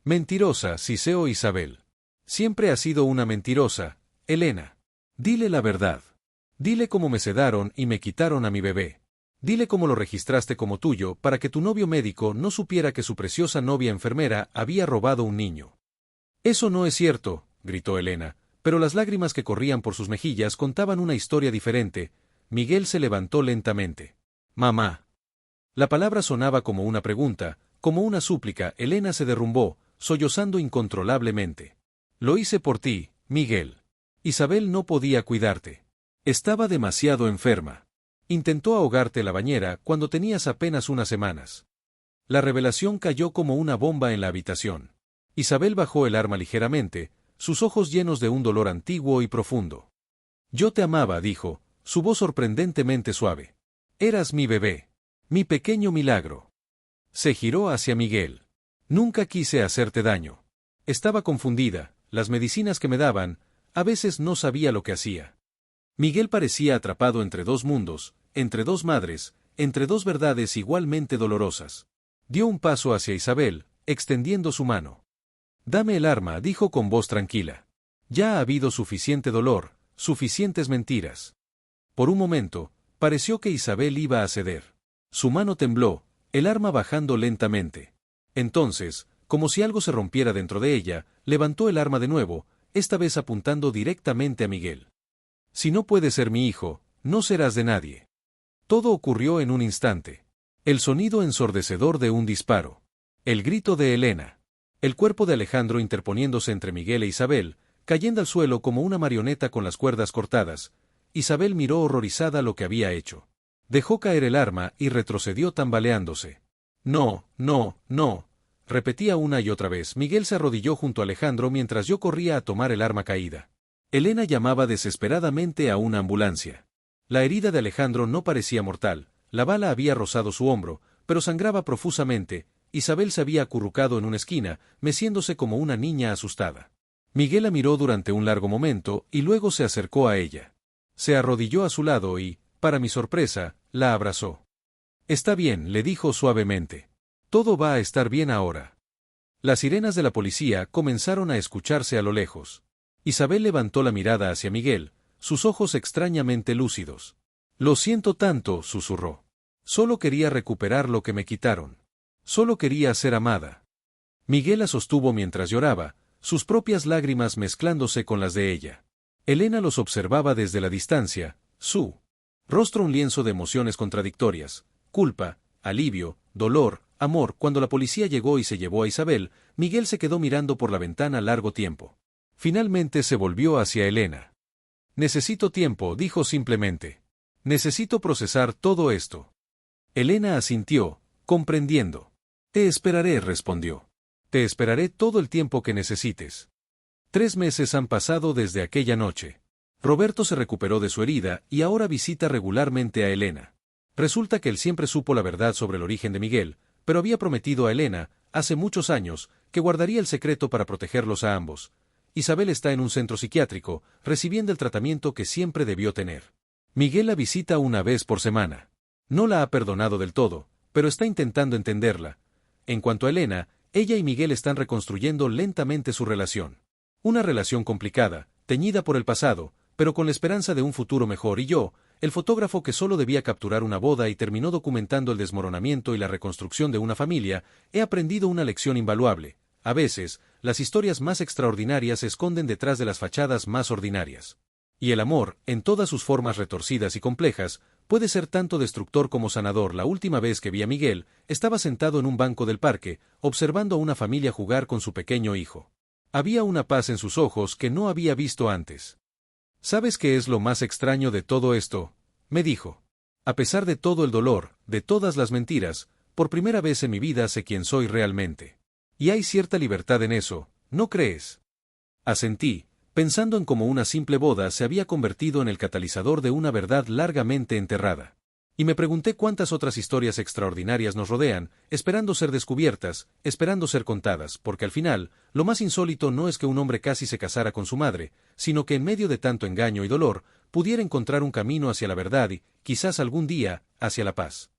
Mentirosa, siseó Isabel. Siempre has sido una mentirosa, Elena. Dile la verdad. Dile cómo me sedaron y me quitaron a mi bebé. Dile cómo lo registraste como tuyo para que tu novio médico no supiera que su preciosa novia enfermera había robado un niño. Eso no es cierto, gritó Elena, pero las lágrimas que corrían por sus mejillas contaban una historia diferente. Miguel se levantó lentamente. Mamá. La palabra sonaba como una pregunta, como una súplica. Elena se derrumbó, sollozando incontrolablemente. Lo hice por ti, Miguel. Isabel no podía cuidarte. Estaba demasiado enferma. Intentó ahogarte en la bañera cuando tenías apenas unas semanas. La revelación cayó como una bomba en la habitación. Isabel bajó el arma ligeramente, sus ojos llenos de un dolor antiguo y profundo. Yo te amaba, dijo, su voz sorprendentemente suave. Eras mi bebé. Mi pequeño milagro. Se giró hacia Miguel. Nunca quise hacerte daño. Estaba confundida, las medicinas que me daban, a veces no sabía lo que hacía. Miguel parecía atrapado entre dos mundos, entre dos madres, entre dos verdades igualmente dolorosas. Dio un paso hacia Isabel, extendiendo su mano. Dame el arma, dijo con voz tranquila. Ya ha habido suficiente dolor, suficientes mentiras. Por un momento, pareció que Isabel iba a ceder. Su mano tembló, el arma bajando lentamente. Entonces, como si algo se rompiera dentro de ella, levantó el arma de nuevo, esta vez apuntando directamente a Miguel. Si no puedes ser mi hijo, no serás de nadie. Todo ocurrió en un instante. El sonido ensordecedor de un disparo. El grito de Elena. El cuerpo de Alejandro interponiéndose entre Miguel e Isabel, cayendo al suelo como una marioneta con las cuerdas cortadas. Isabel miró horrorizada lo que había hecho. Dejó caer el arma y retrocedió tambaleándose. No, no, no, repetía una y otra vez. Miguel se arrodilló junto a Alejandro mientras yo corría a tomar el arma caída. Elena llamaba desesperadamente a una ambulancia. La herida de Alejandro no parecía mortal, la bala había rozado su hombro, pero sangraba profusamente. Isabel se había acurrucado en una esquina, meciéndose como una niña asustada. Miguel la miró durante un largo momento y luego se acercó a ella. Se arrodilló a su lado y, para mi sorpresa, la abrazó. «Está bien», le dijo suavemente. «Todo va a estar bien ahora». Las sirenas de la policía comenzaron a escucharse a lo lejos. Isabel levantó la mirada hacia Miguel, sus ojos extrañamente lúcidos. «Lo siento tanto», susurró. «Solo quería recuperar lo que me quitaron. Solo quería ser amada». Miguel la sostuvo mientras lloraba, sus propias lágrimas mezclándose con las de ella. Elena los observaba desde la distancia, su rostro un lienzo de emociones contradictorias, culpa, alivio, dolor, amor. Cuando la policía llegó y se llevó a Isabel, Miguel se quedó mirando por la ventana largo tiempo. Finalmente se volvió hacia Elena. «Necesito tiempo», dijo simplemente. «Necesito procesar todo esto». Elena asintió, comprendiendo. «Te esperaré», respondió. «Te esperaré todo el tiempo que necesites». 3 meses han pasado desde aquella noche. Roberto se recuperó de su herida y ahora visita regularmente a Elena. Resulta que él siempre supo la verdad sobre el origen de Miguel, pero había prometido a Elena, hace muchos años, que guardaría el secreto para protegerlos a ambos. Isabel está en un centro psiquiátrico, recibiendo el tratamiento que siempre debió tener. Miguel la visita una vez por semana. No la ha perdonado del todo, pero está intentando entenderla. En cuanto a Elena, ella y Miguel están reconstruyendo lentamente su relación. Una relación complicada, teñida por el pasado, pero con la esperanza de un futuro mejor. Y yo, el fotógrafo que solo debía capturar una boda y terminó documentando el desmoronamiento y la reconstrucción de una familia, he aprendido una lección invaluable. A veces, las historias más extraordinarias se esconden detrás de las fachadas más ordinarias. Y el amor, en todas sus formas retorcidas y complejas, puede ser tanto destructor como sanador. La última vez que vi a Miguel, estaba sentado en un banco del parque, observando a una familia jugar con su pequeño hijo. Había una paz en sus ojos que no había visto antes. «¿Sabes qué es lo más extraño de todo esto?», me dijo. «A pesar de todo el dolor, de todas las mentiras, por primera vez en mi vida sé quién soy realmente. Y hay cierta libertad en eso, ¿no crees?». Asentí, pensando en cómo una simple boda se había convertido en el catalizador de una verdad largamente enterrada. Y me pregunté cuántas otras historias extraordinarias nos rodean, esperando ser descubiertas, esperando ser contadas, porque al final, lo más insólito no es que un hombre casi se casara con su madre, sino que en medio de tanto engaño y dolor, pudiera encontrar un camino hacia la verdad y, quizás algún día, hacia la paz.